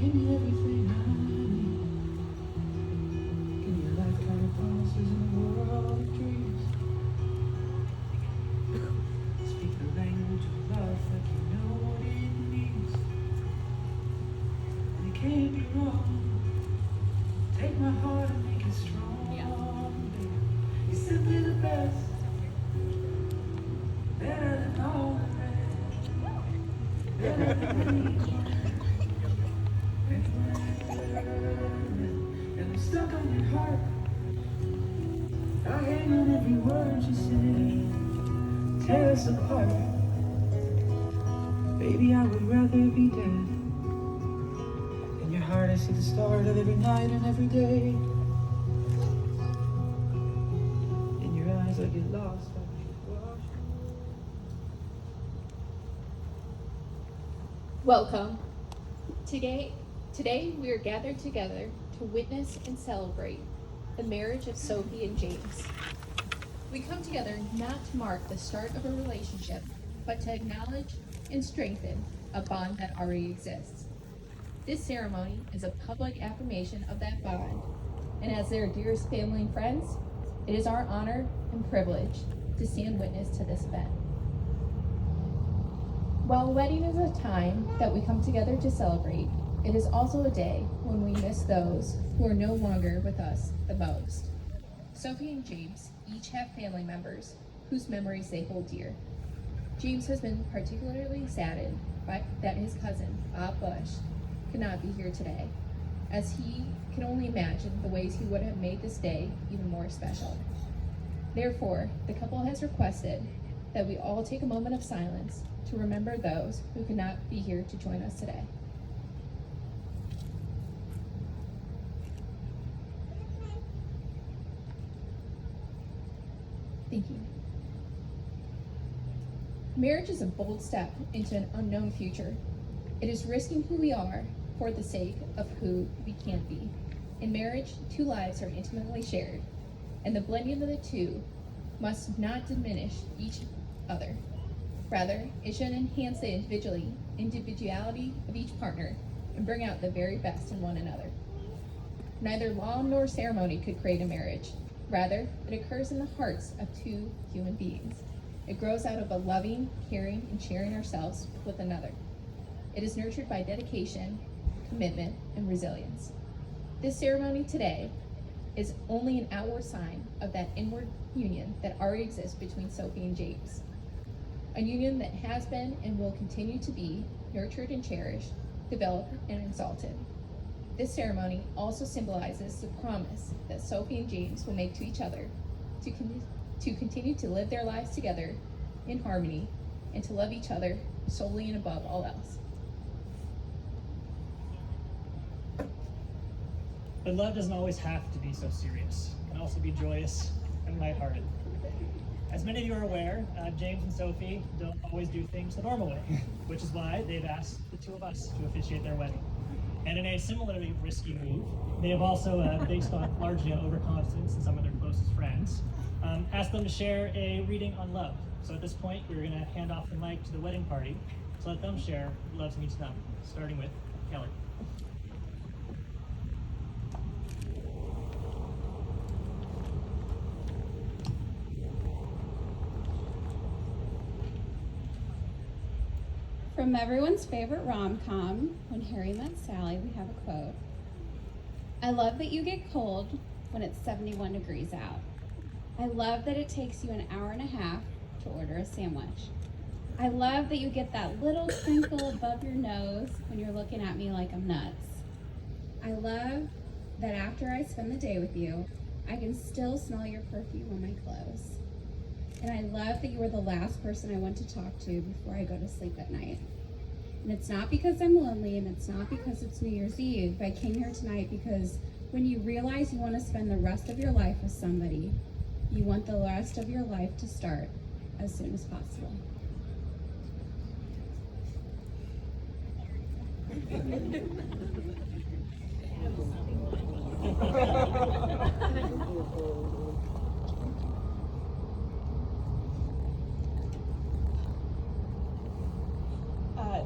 Give me everything I need. Give me a lifetime of promises in a world of dreams. Speak the language of love like you know what it means. And it can't be wrong. Take my heart and make it strong, baby. You're simply the best. Better than all the rest. Better than anyone. And I'm stuck on your heart. I hang on every word you say. Tear us apart. Baby, I would rather be dead. In your heart I see the start of every night and every day. In your eyes I get lost. Welcome. Today we are gathered together to witness and celebrate the marriage of Sophie and James. We come together not to mark the start of a relationship, but to acknowledge and strengthen a bond that already exists. This ceremony is a public affirmation of that bond, and as their dearest family and friends, it is our honor and privilege to stand witness to this event. While a wedding is a time that we come together to celebrate, it is also a day when we miss those who are no longer with us the most. Sophie and James each have family members whose memories they hold dear. James has been particularly saddened by that his cousin, Bob Bush, could not be here today, as he can only imagine the ways he would have made this day even more special. Therefore, the couple has requested that we all take a moment of silence to remember those who could not be here to join us today. Thank you. Marriage is a bold step into an unknown future. It is risking who we are for the sake of who we can't be. In marriage, two lives are intimately shared, and the blending of the two must not diminish each other. Rather, it should enhance the individuality of each partner and bring out the very best in one another. Neither law nor ceremony could create a marriage. Rather, it occurs in the hearts of two human beings. It grows out of a loving, caring, and sharing ourselves with another. It is nurtured by dedication, commitment, and resilience. This ceremony today is only an outward sign of that inward union that already exists between Sophie and James. A union that has been and will continue to be nurtured and cherished, developed and exalted. This ceremony also symbolizes the promise that Sophie and James will make to each other to continue to live their lives together in harmony and to love each other solely and above all else. But love doesn't always have to be so serious. It can also be joyous and lighthearted. As many of you are aware, James and Sophie don't always do things the normal way, which is why they've asked the two of us to officiate their wedding. And in a similarly risky move, they have also, based on largely on overconfidence in some of their closest friends, asked them to share a reading on love. So at this point, we're going to hand off the mic to the wedding party to let them share what love means to them, starting with Kelly. From everyone's favorite rom-com, When Harry Met Sally, we have a quote. I love that you get cold when it's 71 degrees out. I love that it takes you an hour and a half to order a sandwich. I love that you get that little twinkle above your nose when you're looking at me like I'm nuts. I love that after I spend the day with you, I can still smell your perfume on my clothes. And I love that you are the last person I want to talk to before I go to sleep at night. And it's not because I'm lonely, and it's not because it's New Year's Eve. I came here tonight because when you realize you want to spend the rest of your life with somebody, you want the rest of your life to start as soon as possible.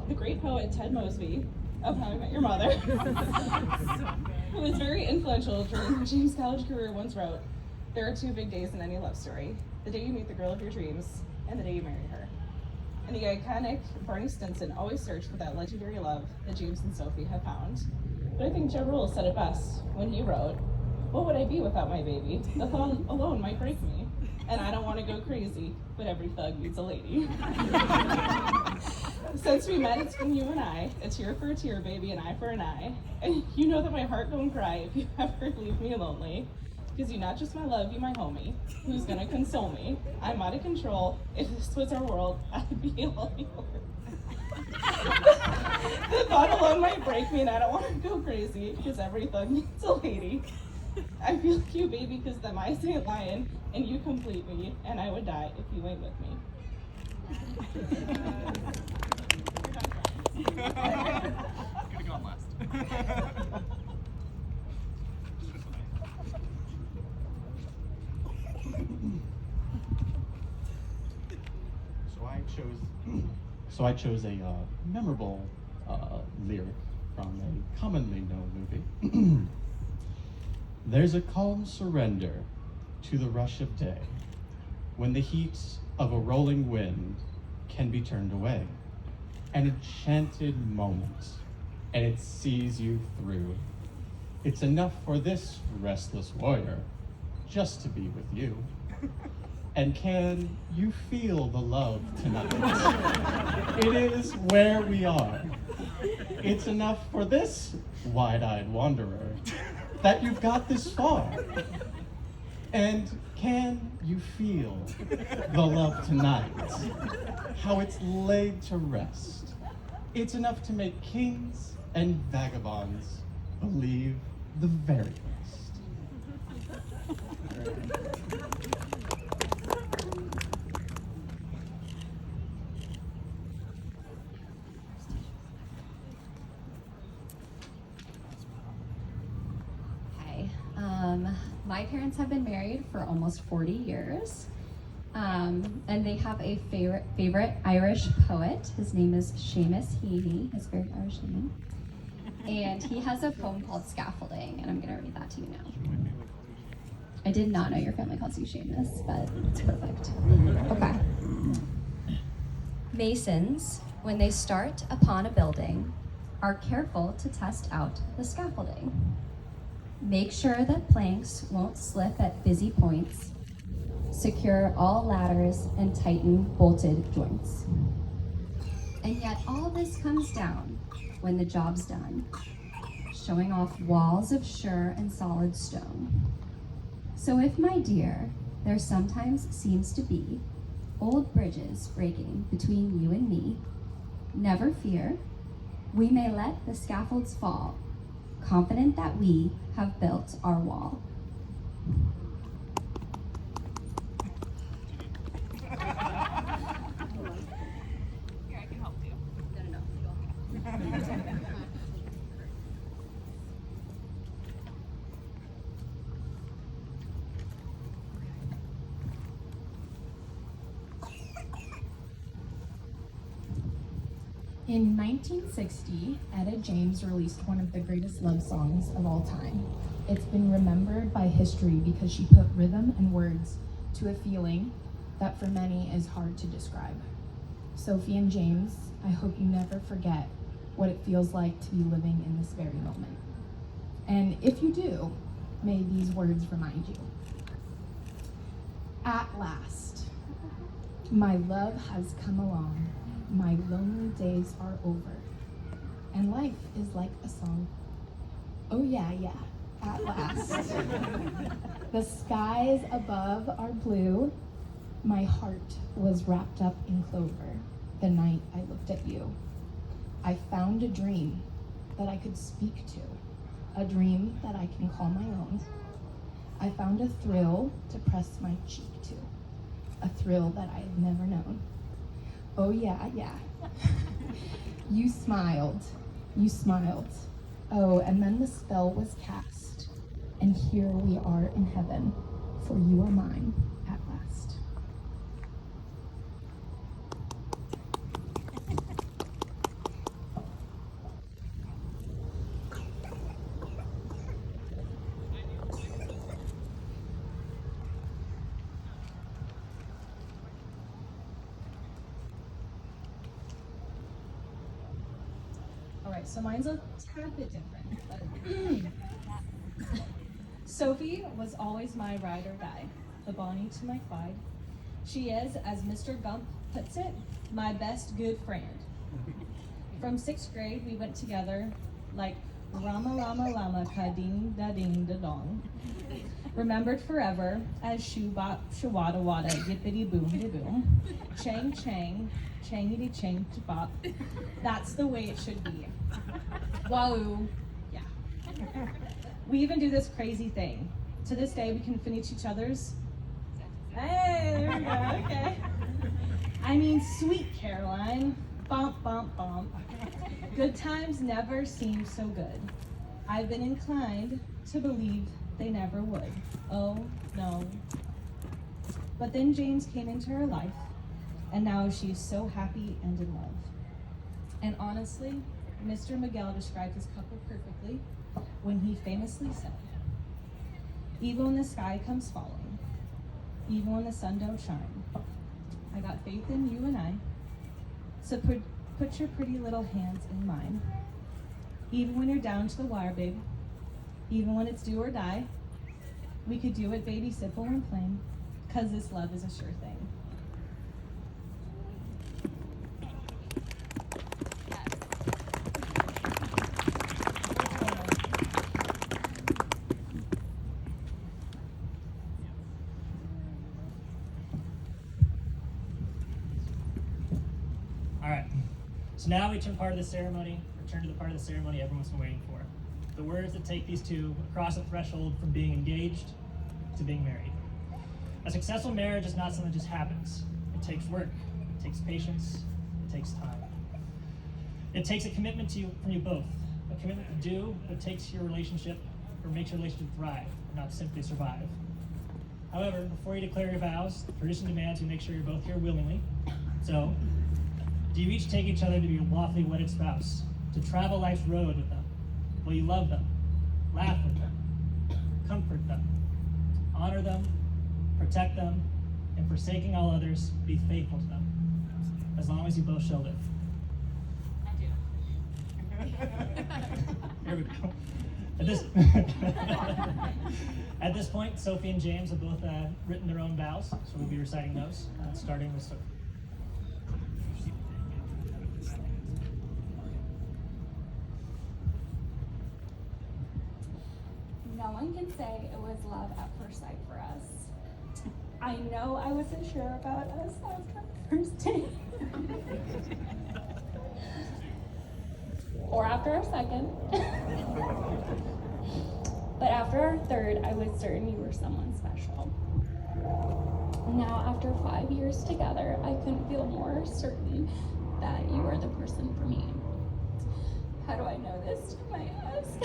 The great poet Ted Mosby of How I Met Your Mother, who was very influential during James' college career, once wrote, "There are two big days in any love story: the day you meet the girl of your dreams and the day you marry her." And the iconic Barney Stinson always searched for that legendary love that James and Sophie have found. But I think Joe Rule said it best when he wrote, "What would I be without my baby? The thought alone might break me. And I don't want to go crazy, but every thug needs a lady." Since we met, it's been you and I. A tear for a tear, baby, an eye for an eye. And you know that my heart don't cry if you ever leave me lonely. Because you're not just my love, you my homie, who's gonna console me. I'm out of control. If this was our world, I'd be all yours. The thought alone might break me, and I don't want to go crazy, because every thug needs a lady. I feel like you, baby, because them eyes ain't lying, and you complete me, and I would die if you ain't with me. Gonna go on last. So I chose a memorable lyric from a commonly known movie. There's a calm surrender to the rush of day, when the heat of a rolling wind can be turned away. An enchanted moment, and it sees you through. It's enough for this restless warrior just to be with you. And can you feel the love tonight? It is where we are. It's enough for this wide-eyed wanderer that you've got this far. And can you feel the love tonight? How it's laid to rest. It's enough to make kings and vagabonds believe the very best. Hi. My parents have been married for almost 40 years. And they have a favorite Irish poet. His name is Seamus Heaney. His very Irish name. And he has a poem called Scaffolding, and I'm gonna read that to you now. I did not know your family calls you Seamus, but it's perfect. Okay. Masons, when they start upon a building, are careful to test out the scaffolding. Make sure that planks won't slip at busy points. Secure all ladders and tighten bolted joints. And yet all this comes down when the job's done, showing off walls of sure and solid stone. So if, my dear, there sometimes seems to be old bridges breaking between you and me, never fear, we may let the scaffolds fall, confident that we have built our wall. Here, I can help you. No. In 1960, Etta James released one of the greatest love songs of all time. It's been remembered by history because she put rhythm and words to a feeling that for many is hard to describe. Sophie and James, I hope you never forget what it feels like to be living in this very moment. And if you do, may these words remind you. At last, my love has come along. My lonely days are over, and life is like a song. Oh yeah, at last. The skies above are blue. My heart was wrapped up in clover the night I looked at you. I found a dream that I could speak to, a dream that I can call my own. I found a thrill to press my cheek to, a thrill that I had never known. Oh yeah. You smiled. Oh, and then the spell was cast. And here we are in heaven, for you are mine at last. right, so mine's a tad bit different. But Sophie was always my ride or die, the Bonnie to my Clyde. She is, as Mr. Gump puts it, my best good friend. From 6th grade, we went together like Rama Lama Lama Ka Ding Da Ding Da Dong. Remembered forever as Shoo Bop Shawada Wada Yippity Boom De Boom. Chang Chang, Changity Chang to Bop. That's the way it should be. Wahoo. Yeah. We even do this crazy thing. To this day, we can finish each other's. Hey, there we go, okay. I mean, sweet Caroline. Bump, bump, bump. Good times never seem so good. I've been inclined to believe they never would. Oh, no. But then James came into her life, and now she is so happy and in love. And honestly, Mr. Miguel described his couple perfectly when he famously said, even when the sky comes falling, even when the sun don't shine, I got faith in you and I. So put your pretty little hands in mine. Even when you're down to the wire, babe, even when it's do or die, we could do it, baby, simple and plain, 'cause this love is a sure thing. All right, so now we return to the part of the ceremony everyone's been waiting for. The words that take these two across the threshold from being engaged to being married. A successful marriage is not something that just happens. It takes work, it takes patience, it takes time. It takes a commitment from you both, a commitment to do what takes your relationship or makes your relationship thrive, not simply survive. However, before you declare your vows, tradition demands you make sure you're both here willingly. So, do you each take each other to be a lawfully wedded spouse, to travel life's road with them? Will you love them, laugh with them, comfort them, honor them, protect them, and forsaking all others, be faithful to them, as long as you both shall live? I do. Here we go. At this point, Sophie and James have both written their own vows, so we'll be reciting those, starting with Sophie. No one can say it was love at first sight for us. I know I wasn't sure about us after the first date. Or after our second. But after our third, I was certain you were someone special. Now, after 5 years together, I couldn't feel more certain that you were the person for me. How do I know this? You might ask.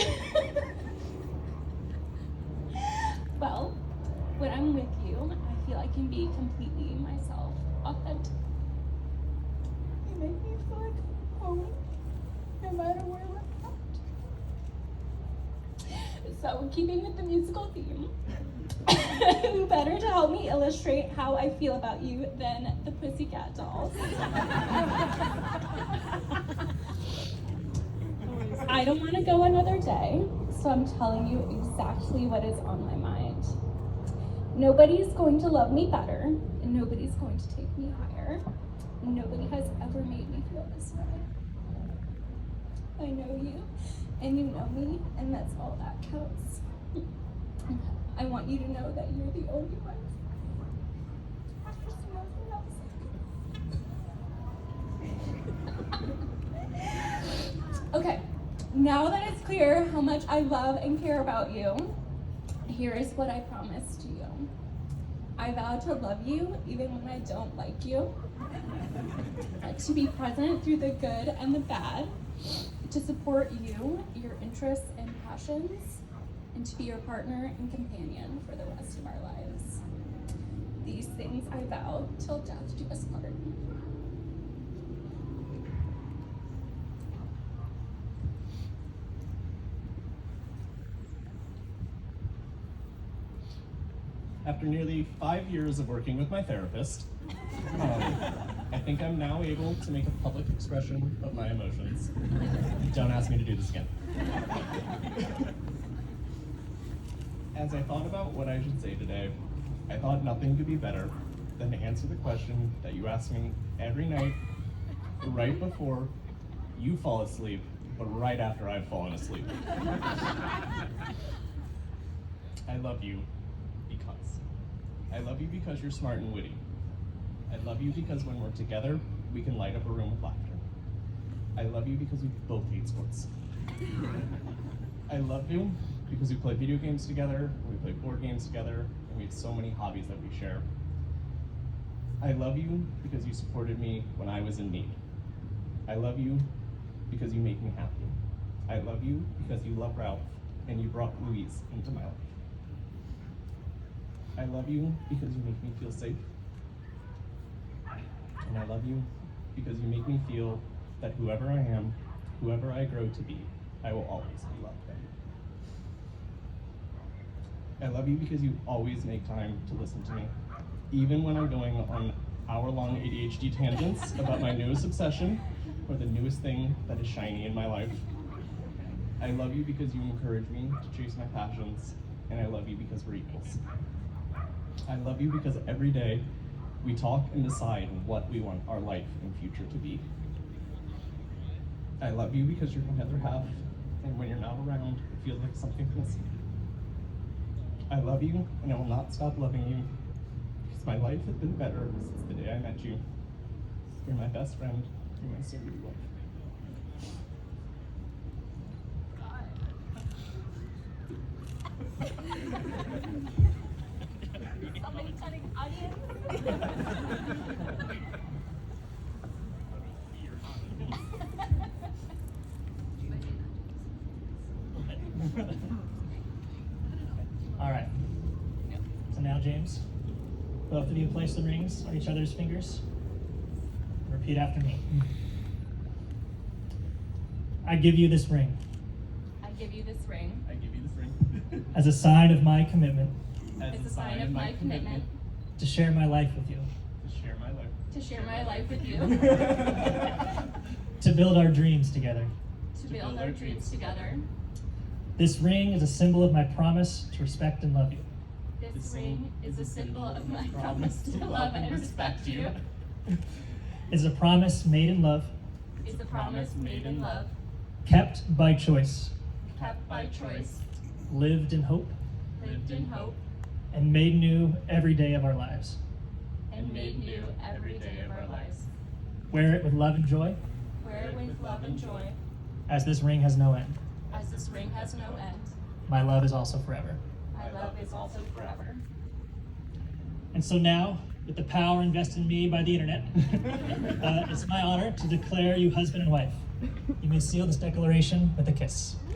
Well, when I'm with you, I feel I can be completely myself, authentic. You make me feel like home, no matter where we're at. So, keeping with the musical theme, who better to help me illustrate how I feel about you than the Pussycat Dolls? I don't want to go another day, so I'm telling you exactly what is on my mind. Nobody's going to love me better, and nobody's going to take me higher. Nobody has ever made me feel this way. I know you, and you know me, and that's all that counts. I want you to know that you're the only one. There's nothing else. Okay, now that it's clear how much I love and care about you, here is what I promise to you. I vow to love you even when I don't like you, to be present through the good and the bad, to support you, your interests and passions, and to be your partner and companion for the rest of our lives. These things I vow till death do us part. After nearly 5 years of working with my therapist, I think I'm now able to make a public expression of my emotions. Don't ask me to do this again. As I thought about what I should say today, I thought nothing could be better than to answer the question that you ask me every night, right before you fall asleep, but right after I've fallen asleep. I love you because. I love you because you're smart and witty. I love you because when we're together, we can light up a room with laughter. I love you because we both hate sports. I love you because we play video games together, we play board games together, and we have so many hobbies that we share. I love you because you supported me when I was in need. I love you because you make me happy. I love you because you love Ralph and you brought Louise into my life. I love you because you make me feel safe. And I love you because you make me feel that whoever I am, whoever I grow to be, I will always be loved by you. I love you because you always make time to listen to me, even when I'm going on hour-long ADHD tangents about my newest obsession or the newest thing that is shiny in my life. I love you because you encourage me to chase my passions, and I love you because we're equals. I love you because every day we talk and decide what we want our life and future to be. I love you because you're my other half, and when you're not around, it feels like something's missing. I love you, and I will not stop loving you, because my life has been better since the day I met you. You're my best friend, you're my soon-to-be wife. All right. So now, James, both of you place the rings on each other's fingers. Repeat after me. I give you this ring I give you this ring I give you this ring as a sign of my commitment as a sign of my commitment to share my life with you, to share my life. to share my life with you, to build our dreams together. to build our dreams together. This ring is a symbol of my promise to respect and love you. This ring is a symbol of my promise to love and respect you. It is a promise made in love, It's a promise made in love, kept by choice, kept by choice, lived in hope, lived in hope, and made new every day of our lives. and made new every day of our lives. Wear it with love and joy, Wear it with love and joy, as this ring has no end. as this ring has no end. My love is also forever. My love is also forever. And so now, with the power invested in me by the internet, it's my honor to declare you husband and wife. You may seal this declaration with a kiss. Woo!